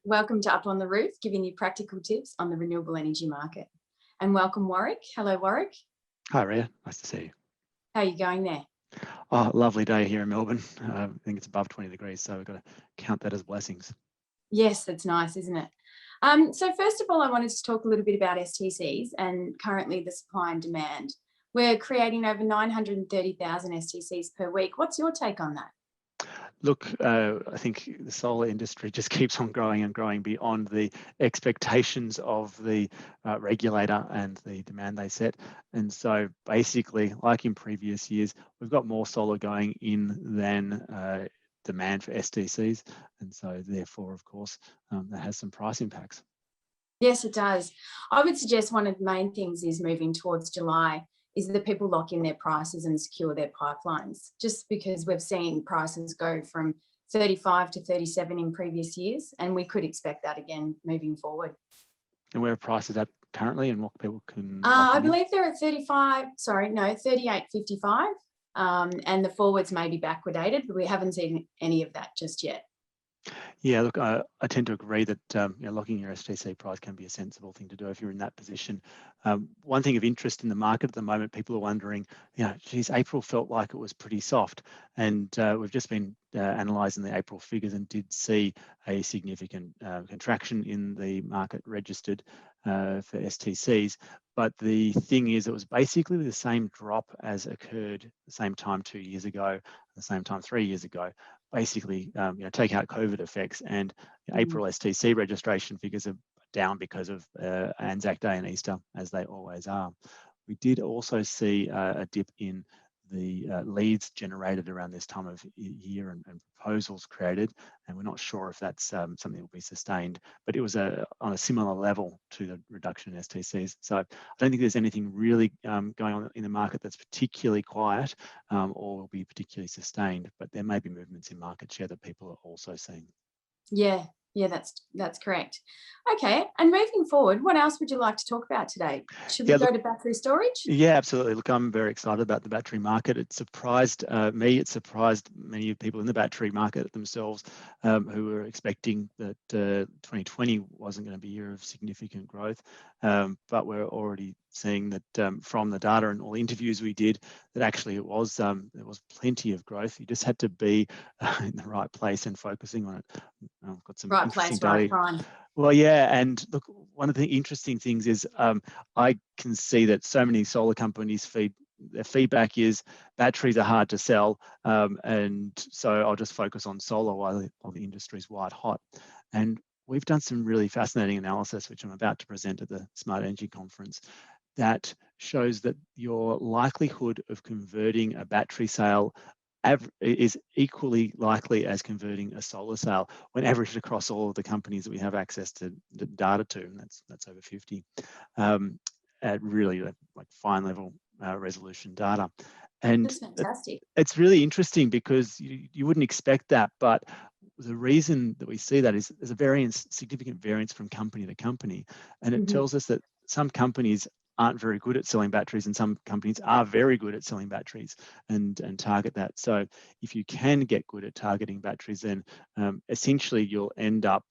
Welcome to Up on the Roof, giving you practical tips on the renewable energy market. And welcome, Warwick. Hello, Warwick. Hi, Ria. Nice to see you. How are you going there? Oh, lovely day here in Melbourne. I think it's above 20 degrees, so we've got to count that as blessings. Yes, that's nice, isn't it? So first of all, I wanted to talk a little bit about STCs and currently the supply and demand. We're creating over 930,000 STCs per week. What's your take on that? Look, I think the solar industry just keeps on growing and growing beyond the expectations of the regulator and the demand they set. And so basically, like in previous years, we've got more solar going in than demand for STCs. And so therefore, of course, that has some price impacts. Yes, it does. I would suggest one of the main things is moving towards July is that people lock in their prices and secure their pipelines, just because we've seen prices go from 35 to 37 in previous years, and we could expect that again moving forward. And where are prices at currently and what people can... I believe they're at 38.55, and the forwards may be backwardated, but we haven't seen any of that just yet. Yeah, look, I tend to agree that locking your STC price can be a sensible thing to do if you're in that position. One thing of interest in the market at the moment, people are wondering, geez, April felt like it was pretty soft, and we've just been analysing the April figures and did see a significant contraction in the market registered for STCs. But the thing is, it was basically the same drop as occurred the same time 2 years ago, the same time 3 years ago. Basically, take out COVID effects, and April STC registration figures are down because of Anzac Day and Easter, as they always are. We did also see a dip in the leads generated around this time of year and proposals created, and we're not sure if that's something that will be sustained, but it was on a similar level to the reduction in STCs. So I don't think there's anything really going on in the market that's particularly quiet or will be particularly sustained, but there may be movements in market share that people are also seeing. Yeah, that's correct. Okay, and moving forward, what else would you like to talk about today? Should we go to battery storage? Yeah, absolutely. Look, I'm very excited about the battery market. It surprised me. It surprised many people in the battery market themselves who were expecting that 2020 wasn't going to be a year of significant growth. But we're already seeing that from the data and all the interviews we did, that actually there was plenty of growth. You just had to be in the right place and focusing on it. I've got some right interesting place, right data. time. Well, yeah, and look, one of the interesting things is I can see that so many solar companies their feedback is batteries are hard to sell, and so I'll just focus on solar while the industry's white hot. And we've done some really fascinating analysis, which I'm about to present at the Smart Energy Conference, that shows that your likelihood of converting a battery sale is equally likely as converting a solar sale when averaged across all of the companies that we have access to the data to, and that's over 50 at really like fine level resolution data. And that's fantastic. It's really interesting because you wouldn't expect that, but the reason that we see that is there's a significant variance from company to company, and it tells us that some companies aren't very good at selling batteries and some companies are very good at selling batteries and target that. So if you can get good at targeting batteries, then essentially you'll end up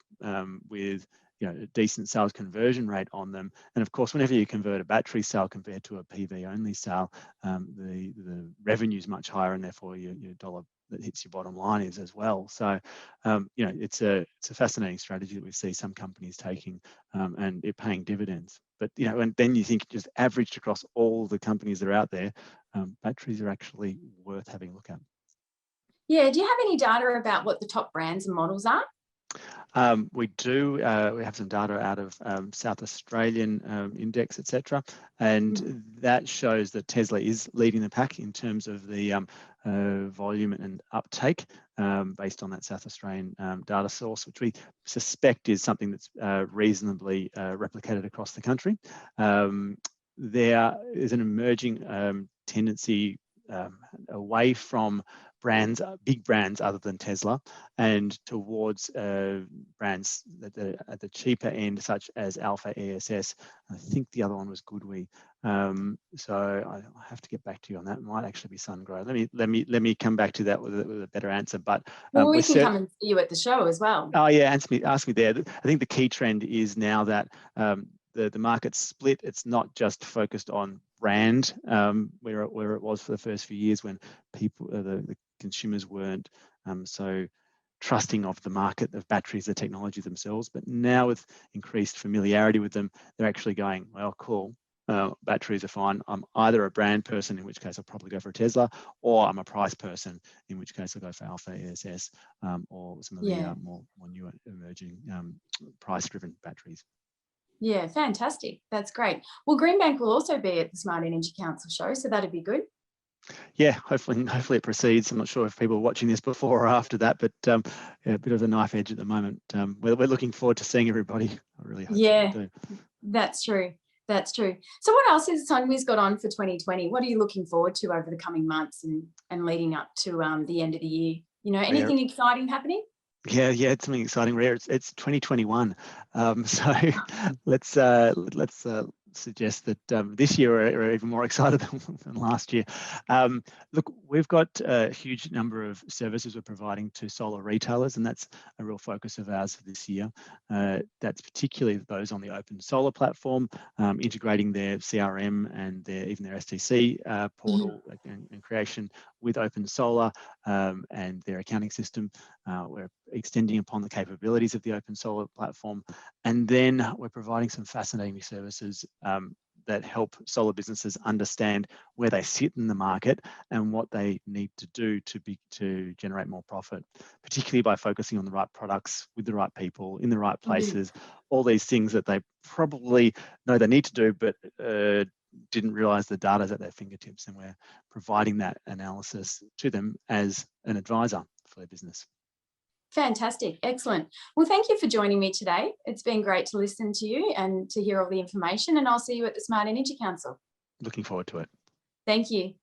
with a decent sales conversion rate on them. And of course, whenever you convert a battery sale compared to a PV only sale, the revenue is much higher, and therefore your dollar that hits your bottom line is as well. So it's a fascinating strategy that we see some companies taking and it paying dividends. But and then you think just averaged across all the companies that are out there, batteries are actually worth having a look at. Yeah, do you have any data about what the top brands and models are? We do. We have some data out of South Australian index, etc., and that shows that Tesla is leading the pack in terms of the volume and uptake based on that South Australian data source, which we suspect is something that's reasonably replicated across the country. There is an emerging tendency away from brands, big brands other than Tesla, and towards brands that are at the cheaper end, such as Alpha ESS. I think the other one was Goodwe. So I have to get back to you on that. It might actually be SunGrow. Let me come back to that with a better answer. But well, we can come and see you at the show as well. Oh yeah, ask me there. I think the key trend is now that the market's split. It's not just focused on brand, where it was for the first few years when people, the consumers weren't so trusting of the market of batteries, the technology themselves. But now with increased familiarity with them, they're actually going, well, cool. Batteries are fine. I'm either a brand person, in which case I'll probably go for a Tesla, or I'm a price person, in which case I'll go for Alpha ESS or some of the more newer emerging price-driven batteries. Yeah, fantastic. That's great. Well, Greenbank will also be at the Smart Energy Council show, so that'd be good. Yeah, hopefully it proceeds. I'm not sure if people are watching this before or after that, but yeah, a bit of a knife edge at the moment. We're looking forward to seeing everybody. I really hope we do. That's true. That's true. So what else has SunWiz got on for 2020? What are you looking forward to over the coming months and leading up to the end of the year? You know, anything exciting happening? Yeah, it's something exciting, Ria. It's 2021. So let's suggest that this year we're even more excited than last year. Look, we've got a huge number of services we're providing to solar retailers, and that's a real focus of ours for this year. That's particularly those on the open solar platform, integrating their CRM and even their STC portal and creation with open solar and their accounting system. We're extending upon the capabilities of the open solar platform, and then we're providing some fascinating services that help solar businesses understand where they sit in the market and what they need to do to generate more profit, particularly by focusing on the right products with the right people in the right places, all these things that they probably know they need to do, but didn't realize the data is at their fingertips, and we're providing that analysis to them as an advisor for their business. Fantastic. Excellent. Well, thank you for joining me today. It's been great to listen to you and to hear all the information, and I'll see you at the Smart Energy Council. Looking forward to it. Thank you.